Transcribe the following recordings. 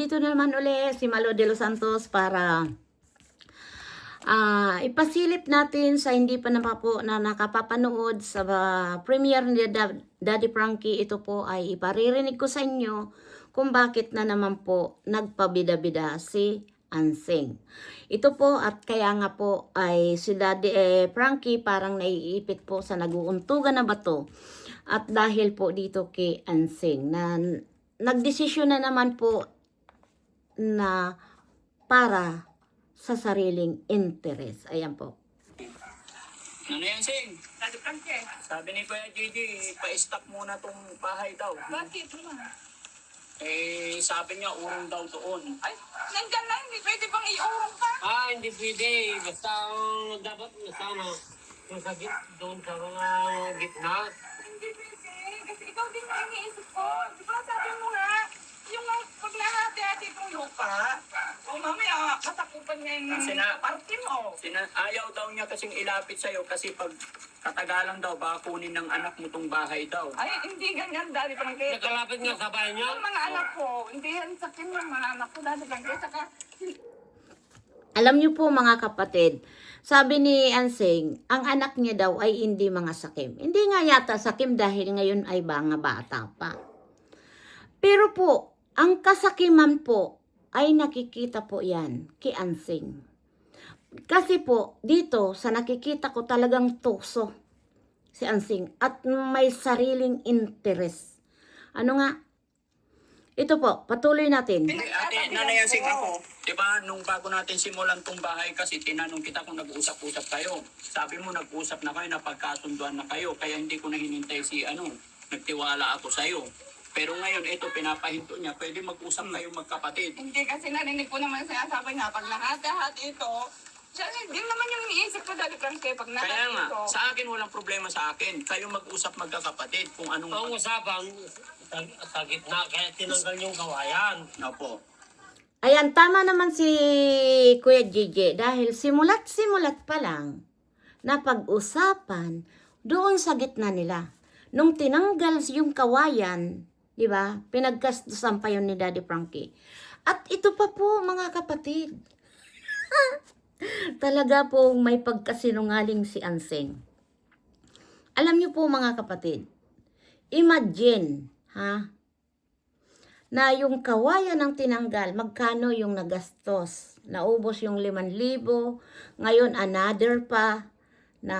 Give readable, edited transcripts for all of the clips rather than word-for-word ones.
nandito na naman ulit si Malo de los Santos para ipasilip natin sa hindi pa na nakapapanood sa premiere ni Daddy Frankie. Ito po ay iparirinig ko sa inyo kung bakit na naman po nagpabida-bida si Ansing. Ito po at kaya nga po ay si Daddy Frankie parang naiipit po sa naguuntugan na bato. At dahil po dito kay Ansing na nagdesisyon na naman po na para sa sariling interes. Ayan po. Ano yan, Sing? Sabi ni Kuya Gigi, pa-stop muna tong bahay daw. Bakit naman? Sabi niya, urong daw doon. Ay, nandyan na, hindi pwede bang iurong pa? Hindi pwede. Basta dapat sana yung sagit doon sa mga gitna. Hindi pwede, kasi ikaw din ang iniisip ko. Di ba sabi mo nga, yung pag nahati-hati itong lupa, o mamaya, katakupan niya yung party mo. Ayaw daw niya kasing ilapit sa'yo kasi pag katagalan daw, baka kunin ng anak mo tong bahay daw. Ay, hindi ganyan, Daddy Frankie. Nakalapit nga sa bahay niya. Yung mga anak ko, hindi yan sa akin ng mga anak ko, Daddy Frankie. Saka, Alam niyo po mga kapatid, sabi ni Ansing, ang anak niya daw ay hindi mga sakim. Hindi nga yata sakim dahil ngayon ay mga bata pa. Pero po, ang kasakiman po ay nakikita po yan kay Ansing. Kasi po, dito sa nakikita ko talagang tukso si Ansing at may sariling interes. Ano nga? Ito po, patuloy natin. Ate, nanay Sing ako. Diba, nung bago natin simulan tong bahay kasi tinanong kita kung nag-usap-usap kayo. Sabi mo, nag-usap na kayo, napagkasunduan na kayo. Kaya hindi ko na hinintay nagtiwala ako sa'yo. Pero ngayon, ito, pinapahinto niya. Pwede mag-usap kayo magkapatid. hindi kasi narinig ko naman sa sabi nga, pag nahati-hati ito, siya, din naman yung iniisip ko, Daddy Frankie, pag Kaya nahati nga, ito. sa akin walang problema sa akin. Kayo mag-usap magkakapatid kung anong... Ang usapan sa gitna kaya tinanggal yung kawayan. Opo. Ayan, tama naman si Kuya Gigi dahil simulat-simulat pa lang na pag-usapan doon sa gitna nila. Nung tinanggal yung kawayan, di ba? Pinagkastusan pa yun ni Daddy Frankie. At ito pa po mga kapatid. Talaga po may pagkasinungaling si Ansing. Alam niyo po mga kapatid, imagine, na yung kawayan ng tinanggal, magkano yung nagastos? Naubos yung 5,000, ngayon another pa na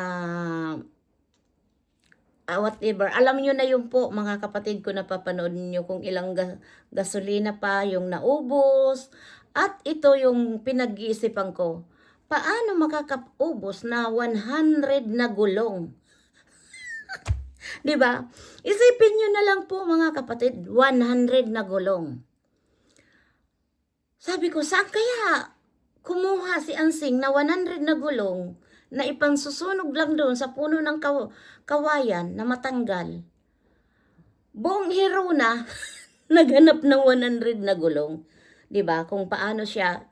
whatever. Alam nyo na yun po mga kapatid ko, napapanood niyo kung ilang gasolina pa yung naubos. At ito yung pinag-iisipan ko, paano makakaubos na 100 na gulong? Diba? Isipin nyo na lang po mga kapatid, 100 na gulong. Sabi ko, saan kaya kumuha si Ansing na 100 na gulong na ipansusunog lang doon sa puno ng kawayan na matanggal? Buong hero na naghanap ng 100 na gulong. Diba? Kung paano siya,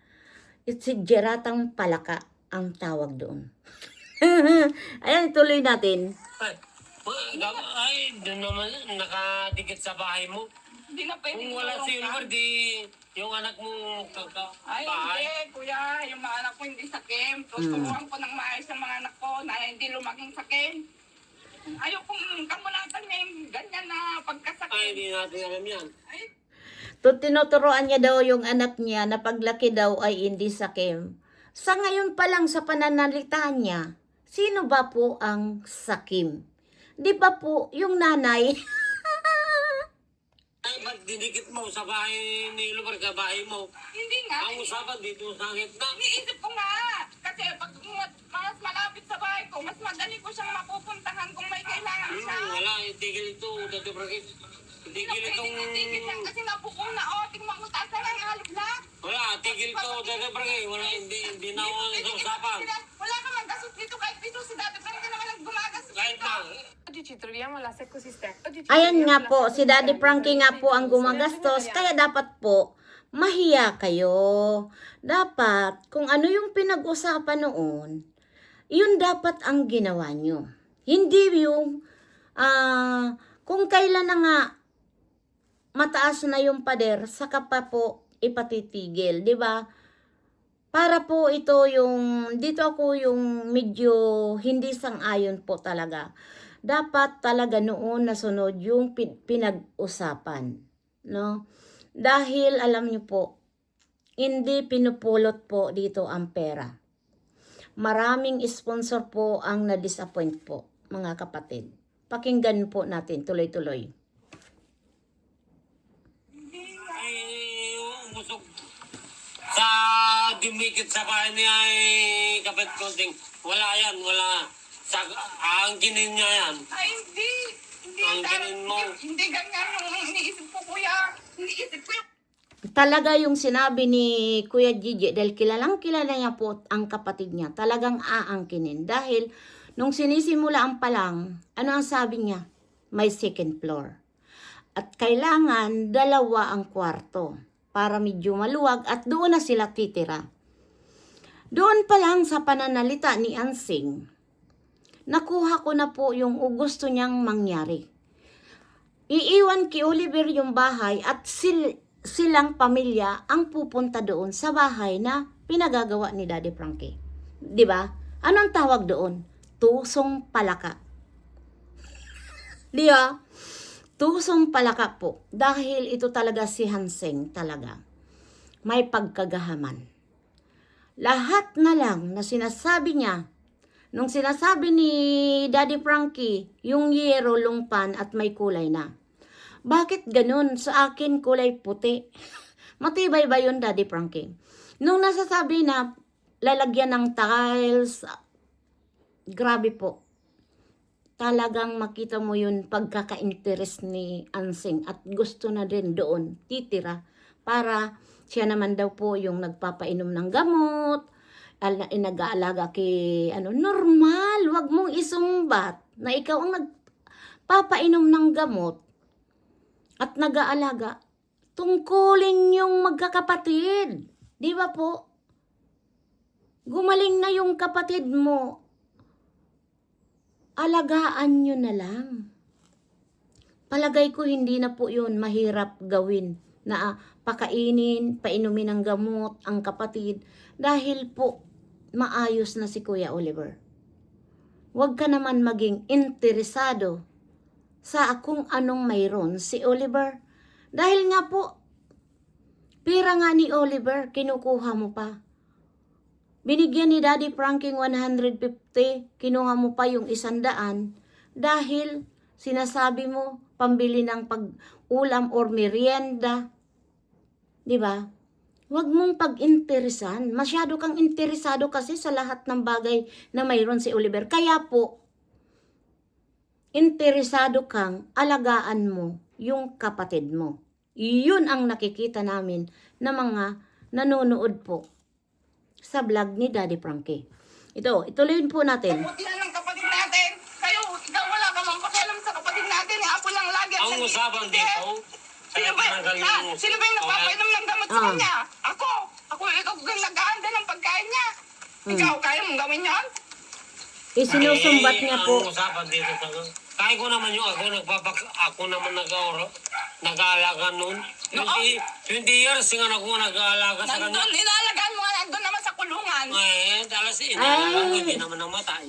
itsigeratang palaka ang tawag doon. Ayan, tuloy natin. Doon naman nakadikit sa bahay mo. Hindi na pwede Kung wala iurong silver, ka. di yung anak mo Ay, bahay. hindi, kuya. Yung mga anak ko hindi sakim. Tuturuan ko ng maayos ng mga anak ko na hindi lumaging sakim. Ayaw kong kamunatan niya yung ganyan na pagkasakim. Hindi natin alam yan. Ay, Tinuturoan niya daw yung anak niya na paglaki daw ay hindi sakim. Sa ngayon pa lang sa pananalita niya, sino ba po ang sakim? Di ba po yung nanay? Ay, ba't dinikit mo sa bahay ni Lubar ka bahay mo? hindi nga. Ang usapan dito sa gitna. Iniisip ko nga. Kasi pag mas malapit sa bahay ko, mas madali ko siyang mapupuntahan kung may kailangan siya. Wala, tigil ito. Dati brakit. Tigil itong... Tigil lang kasi nabuong na o. Tingnan mo taas na lang haliblak. Wala, tigil ito. Dati brakit. Wala, hindi na ako sa usapan. Wala ka maggastos dito kahit piso si dati. Pero hindi naman naggumagastos Kahit dito. na. Oggi ci troviamo alla Secosistema. Ayan nga po, si Daddy Frankie nga po ang gumagastos, kaya dapat po, mahiya kayo. Dapat, kung ano yung pinag-usapan noon, yun dapat ang ginawa nyo. Hindi yung, kung kailan na nga, mataas na yung pader, saka pa po ipatitigil, 'di ba? Para po ito yung, dito ako yung medyo hindi sang-ayon po talaga. Dapat talaga noon nasunod yung pinag-usapan, no? Dahil alam niyo po, hindi pinupulot po dito ang pera. Maraming sponsor po ang na-disappoint po, mga kapatid. Pakinggan po natin tuloy-tuloy. Ay, umusog. Sa dumikit sa bahay niya ay kapit konting. Wala yan, wala. Sa, ang ginin niya yan. Ay, hindi. Hindi, Ang ganin mo. hindi ganyan yung iniisip ko, kuya. Iniisip ko yung Talaga yung sinabi ni Kuya Gigi, dahil kilalang kilala niya po ang kapatid niya, talagang aangkinin. Dahil nung sinisimulaan pa lang, ano ang sabi niya? May second floor. At kailangan 2 ang kwarto para medyo maluwag at doon na sila titira. Doon pa lang sa pananalita ni Ansing, nakuha ko na po yung gusto niyang mangyari. Iiwan kay Oliver yung bahay at silang pamilya ang pupunta doon sa bahay na pinagagawa ni Daddy Frankie. 'Di ba? Anong tawag doon? Tusong palaka. Di ba? Tusong palaka po. Dahil ito talaga si Hanseng talaga. May pagkagahaman. Lahat na lang na sinasabi niya, nung sinasabi ni Daddy Frankie, yung yero, lungpan at may kulay na. Bakit ganun? Sa akin kulay puti. Matibay ba yun, Daddy Frankie? Nung nasasabi na lalagyan ng tiles, grabe po. Talagang makita mo yun pagkaka-interest ni Ansing at gusto na din doon titira para siya naman daw po yung nagpapainom ng gamot, nag-aalaga kay normal, wag mong isumbat na ikaw ang nagpapainom ng gamot at nag-aalaga. Tungkulin yung magkakapatid. Di ba po? Gumaling na yung kapatid mo. Alagaan nyo na lang. Palagay ko hindi na po yun mahirap gawin na pakainin, painumin ng gamot ang kapatid dahil po maayos na si Kuya Oliver. Huwag ka naman maging interesado sa kung anong mayroon si Oliver. Dahil nga po, pera nga ni Oliver, kinukuha mo pa. Binigyan ni Daddy Frankie 150, kinuha mo pa yung 100 dahil sinasabi mo pambili ng pag-ulam or merienda. 'Di ba? Huwag mong pag-interesan. Masyado kang interesado kasi sa lahat ng bagay na mayroon si Oliver. Kaya po, interesado kang alagaan mo yung kapatid mo. Yun ang nakikita namin na mga nanonood po sa vlog ni Daddy Frankie. Ito, ituloyin po natin. kabutihan ng kapatid natin. Kayo, ikaw wala ka mang pakialam sa kapatid natin. Ako lang lagi. Ang usapan dito, Sino ba yung nagpapainom ng gamot sa kanya? Ako. Ikaw kung nag-aanda ng pagkain niya. Ikaw, kaya mong gawin yan? Isinusumbat niya po. Ang usapan dito sa kaya ko naman yung ako naman nag-aalaga noon. 20 years nga ako nag-aalaga sa kanya. Nandun, inalagaan mo nga, nandun naman sa kulungan. Talas inaalaga ko, hindi naman namatay.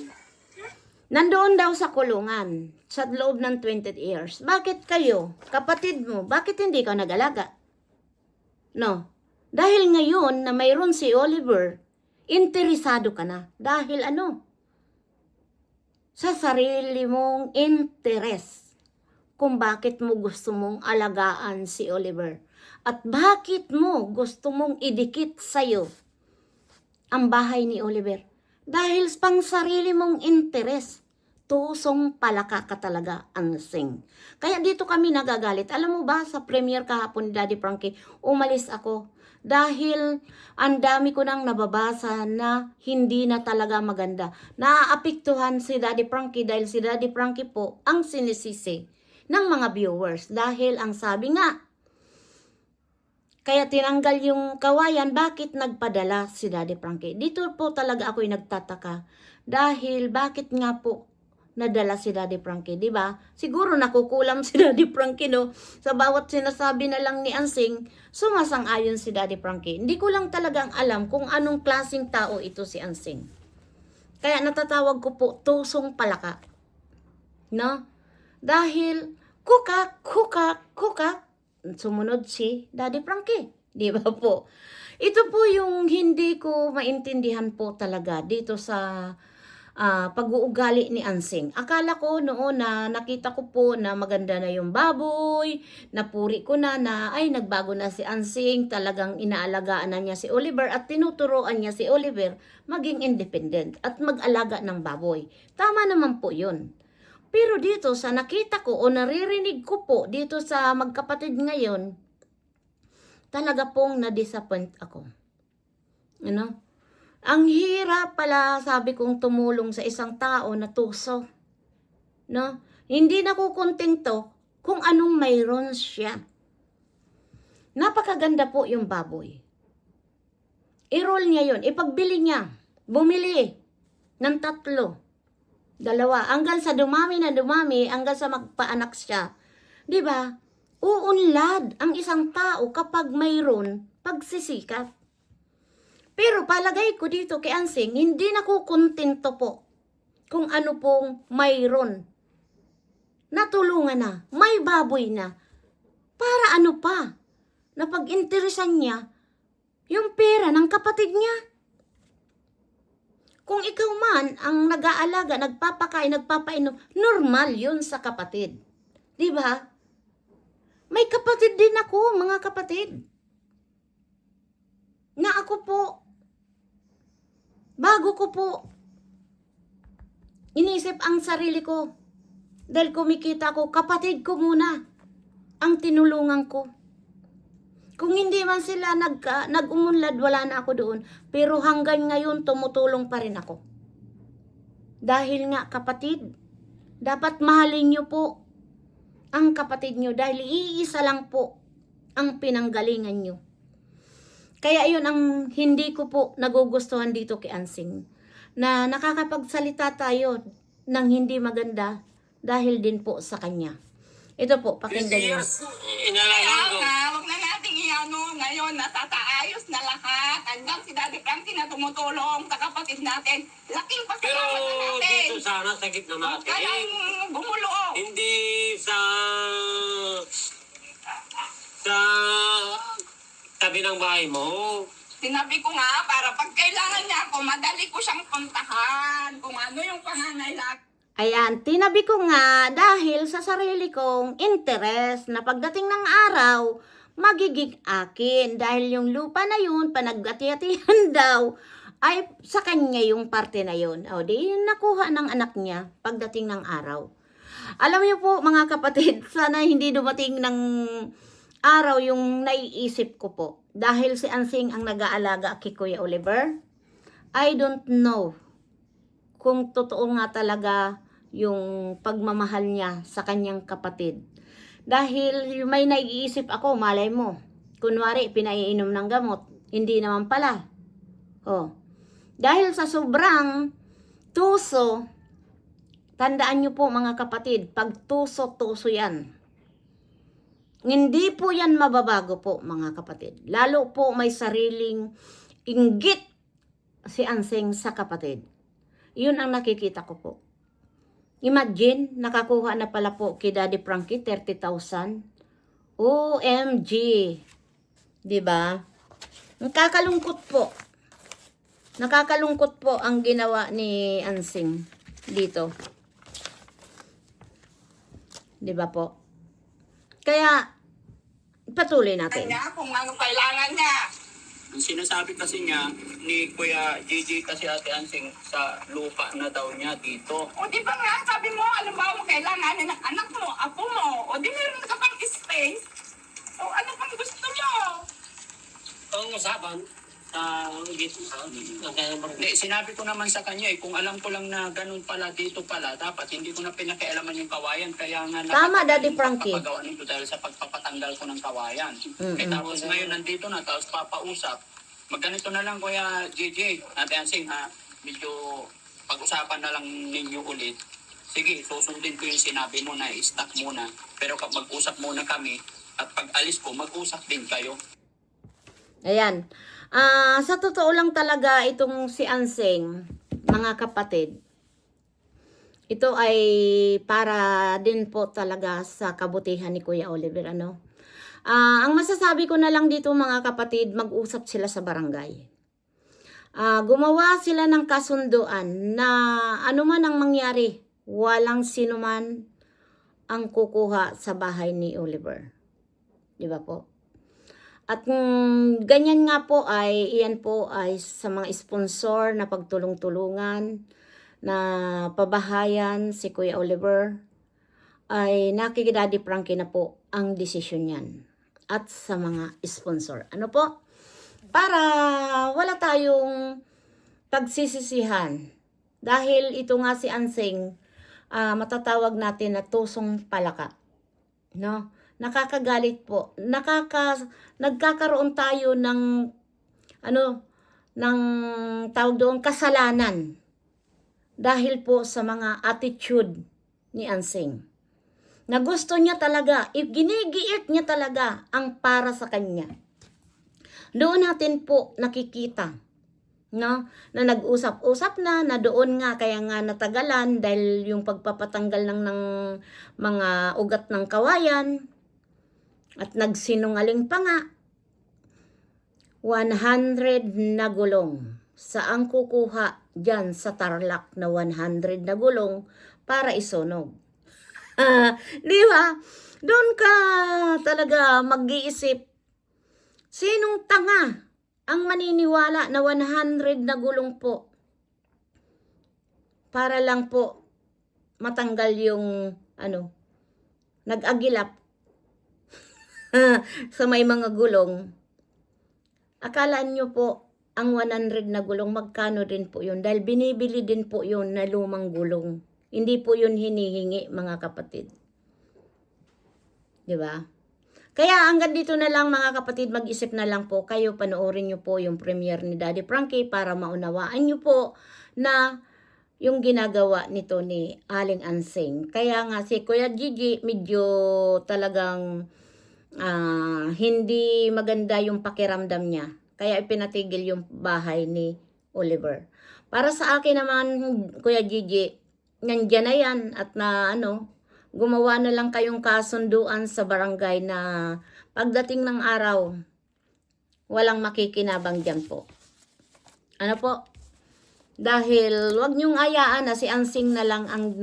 Nandoon daw sa kulungan sa loob ng 20 years. Bakit kayo, kapatid mo, bakit hindi ka nag-alaga? No. Dahil ngayon na mayroon si Oliver, interesado ka na. Dahil sa sarili mong interes kung bakit mo gusto mong alagaan si Oliver. At bakit mo gusto mong idikit sa'yo ang bahay ni Oliver. Dahil pang sarili mong interes. Tusong palaka ka talaga, Ansing. Kaya dito kami nagagalit. Alam mo ba, sa premiere kahapon ni Daddy Frankie, umalis ako. Dahil ang dami ko nang nababasa na hindi na talaga maganda. Naaapektuhan si Daddy Frankie dahil si Daddy Frankie po ang sinisisi ng mga viewers. Dahil ang sabi nga, kaya tinanggal yung kawayan, bakit nagpadala si Daddy Frankie? Dito po talaga ako'y nagtataka. Dahil bakit nga po nadala si Daddy Frankie, di ba? Siguro nakukulam si Daddy Frankie, no? Sa bawat sinasabi na lang ni Ansing, sumasang-ayon si Daddy Frankie. Hindi ko lang talagang alam kung anong klaseng tao ito si Ansing. Kaya natatawag ko po, tusong palaka. No? Dahil, kukak, kukak, kukak, sumunod si Daddy Frankie. Di ba po? Ito po yung hindi ko maintindihan po talaga dito sa pag-uugali ni Ansing. Akala ko noon na nakita ko po na maganda na yung baboy, napuri ko na ay nagbago na si Ansing, talagang inaalagaan na niya si Oliver at tinuturoan niya si Oliver maging independent at mag-alaga ng baboy. Tama naman po yun. Pero dito sa nakita ko o naririnig ko po dito sa magkapatid ngayon, talaga pong na-disappoint ako. Ano? Ang hirap pala, sabi kong tumulong sa isang tao na tuso. No? Hindi nakukontento kung anong mayroon siya. Napakaganda po yung baboy. I-roll niya yun. Ipagbili niya. Bumili ng 3, 2, hanggang sa dumami na dumami, hanggang sa magpaanak siya. Diba? Uunlad ang isang tao kapag mayroon pagsisikap. Pero palagay ko dito kay Ansing, hindi nakukontento po kung ano pong mayroon. Natulungan na, may baboy na. Para ano pa? Napag-interesan niya yung pera ng kapatid niya. Kung ikaw man ang nag-aalaga, nagpapakain, nagpapainom, normal yun sa kapatid. Diba? May kapatid din ako, mga kapatid. Na ako po, bago ko po inisip ang sarili ko, dahil kumikita ko, kapatid ko muna ang tinulungan ko. Kung hindi man sila nag-umunlad, wala na ako doon. Pero hanggang ngayon, tumutulong pa rin ako. Dahil nga kapatid, dapat mahalin nyo po ang kapatid nyo dahil iisa lang po ang pinanggalingan nyo. Kaya yun ang hindi ko po nagugustuhan dito kay Ansing. Na nakakapagsalita tayo ng hindi maganda dahil din po sa kanya. Ito po, pakinggan nyo. Inalagaan ko. Kaya wag na nating iano ngayon, natataayos na lahat. Hanggang si Daddy Frankie na tumutulong sa kapatid natin. Laking Pero pasalamat na natin. dito sana sa gitna Huwag ka natin. nang gumulo. Hindi sa tabi ng bahay mo. Sinabi ko nga, para pag kailangan niya ako, madali ko siyang puntahan. Kung ano yung pangangailangan. Ayan, tinabi ko nga dahil sa sarili kong interest na pagdating ng araw, magiging akin. Dahil yung lupa na yun, panagati-atihan daw, ay sa kanya yung parte na yun. O, di nakuha ng anak niya pagdating ng araw. Alam niyo po mga kapatid, sana hindi dumating ng araw yung naiisip ko po. Dahil si Ansing ang nag-aalaga kay Kuya Oliver, I don't know kung totoo nga talaga yung pagmamahal niya sa kanyang kapatid. Dahil may naiisip ako, malay mo. Kunwari, pinaiinom ng gamot. Hindi naman pala. Oh. Dahil sa sobrang tuso, tandaan niyo po mga kapatid, pag tuso-tuso yan. Hindi po yan mababago po mga kapatid. Lalo po may sariling inggit si Ansing sa kapatid. Yun ang nakikita ko po. Imagine, nakakuha na pala po kay Daddy Frankie 30,000. OMG. Diba? Nakakalungkot po. Nakakalungkot po ang ginawa ni Ansing dito. Diba po? Kaya, patuloy natin. Niya, kung ano kailangan niya. Ang sinasabi kasi niya ni Kuya Gigi kasi Ate Ansing sa lupa na daw niya dito. O di ba nga, sabi mo, alam mo, kailangan ng anak mo, apo mo, o di meron ka pang space. O ano pang gusto mo? Ang usapan sa gitna. Hindi, sinabi ko naman sa kanya kung alam ko lang na ganun pala dito pala, dapat hindi ko na pinakialaman yung kawayan. Kaya nga Tama, Daddy Frankie. pagpapagawa nito dahil sa pagpapatanggal ko ng kawayan. Mm-mm. Tapos ngayon nandito na, tapos papausap. Magganito na lang Kuya JJ, Ate Ansing ha, medyo pag-usapan na lang ninyo ulit sige, susundin ko yung sinabi mo na i-stop muna. Pero kapag mag-usap muna kami, at pag alis ko, mag-usap din kayo. Ayan. Sa totoo lang talaga, itong si Anseng, mga kapatid, ito ay para din po talaga sa kabutihan ni Kuya Oliver, ano? Ang masasabi ko na lang dito mga kapatid, mag-usap sila sa barangay. Gumawa sila ng kasunduan na ano man ang mangyari, walang sino man ang kukuha sa bahay ni Oliver. Di ba po? At ganyan nga po ay, iyan po ay sa mga sponsor na pagtulong-tulungan, na pabahayan si Kuya Oliver, ay nakikidadi Frankie na po ang desisyon niyan. At sa mga sponsor. Ano po? Para wala tayong pagsisisihan. Dahil ito nga si Anseng, matatawag natin na tusong palaka. No? Nakakagalit po. Nagkakaroon tayo ng ng tawag doon kasalanan dahil po sa mga attitude ni Anseng. Na gusto niya talaga, ginigiit niya talaga ang para sa kanya. Doon natin po nakikita, no, na nag-usap-usap na doon nga kaya nga natagalan dahil yung pagpapatanggal ng mga ugat ng kawayan at nagsinungaling pa nga. 100 na gulong. Saan kukuha dyan sa Tarlac na 100 na gulong para isunog? Di ba? Doon ka talaga mag-iisip. Sinong tanga ang maniniwala na 100 na gulong po para lang po matanggal yung nag-agilap sa may mga gulong? Akala nyo po ang 100 na gulong magkano din po yun? Dahil binibili din po yun na lumang gulong. Hindi po yun hinihingi mga kapatid. Di ba? Kaya hanggang dito na lang mga kapatid, mag-isip na lang po kayo, panoorin nyo po yung premiere ni Daddy Frankie para maunawaan nyo po na yung ginagawa nito ni Aling Anseng. Kaya nga si Kuya Gigi medyo talagang hindi maganda yung pakiramdam niya. Kaya ipinatigil yung bahay ni Oliver. Para sa akin naman, Kuya Gigi, nandyan na yan at gumawa na lang kayong kasunduan sa barangay na pagdating ng araw, walang makikinabang dyan po. Ano po? Dahil wag niyong ayaan na si Anseng na lang ang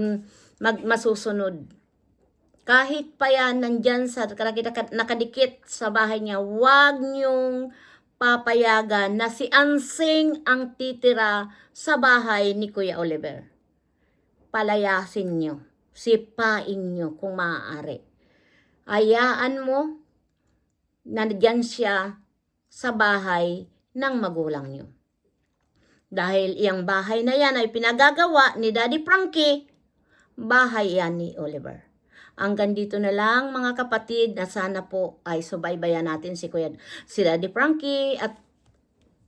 masusunod. Kahit pa yan nandyan sa nakadikit sa bahay niya, wag niyong papayagan na si Anseng ang titira sa bahay ni Kuya Oliver. Palayasin niyo, sipain niyo kung maaari. Hayaan mo na nandyan siya sa bahay ng magulang niyo. Dahil iyang bahay na yan ay pinagagawa ni Daddy Frankie, bahay yan ni Oliver. Hanggang dito na lang mga kapatid, na sana po ay subaybayan natin si Daddy Frankie at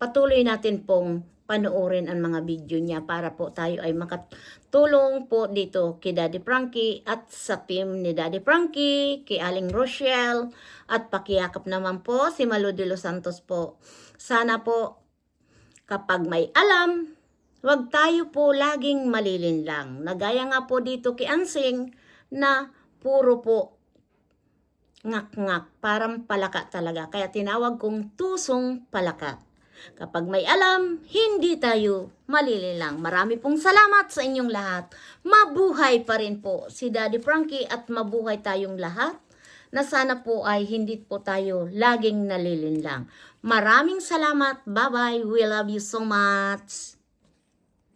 patuloy natin pong panoorin ang mga video niya para po tayo ay makatulong po dito kay Daddy Frankie at sa team ni Daddy Frankie, kay Aling Rochelle at pakiyakap naman po si Malu de los Santos po. Sana po kapag may alam, wag tayo po laging malilinlang. Nagaya nga po dito kay Anseng na puro po ngak-ngak, parang palaka talaga. Kaya tinawag kong tusong palaka. Kapag may alam, hindi tayo malilinlang. Marami pong salamat sa inyong lahat. Mabuhay pa rin po si Daddy Frankie at mabuhay tayong lahat. Na sana po ay hindi po tayo laging nalilinlang. Maraming salamat. Bye-bye. We love you so much.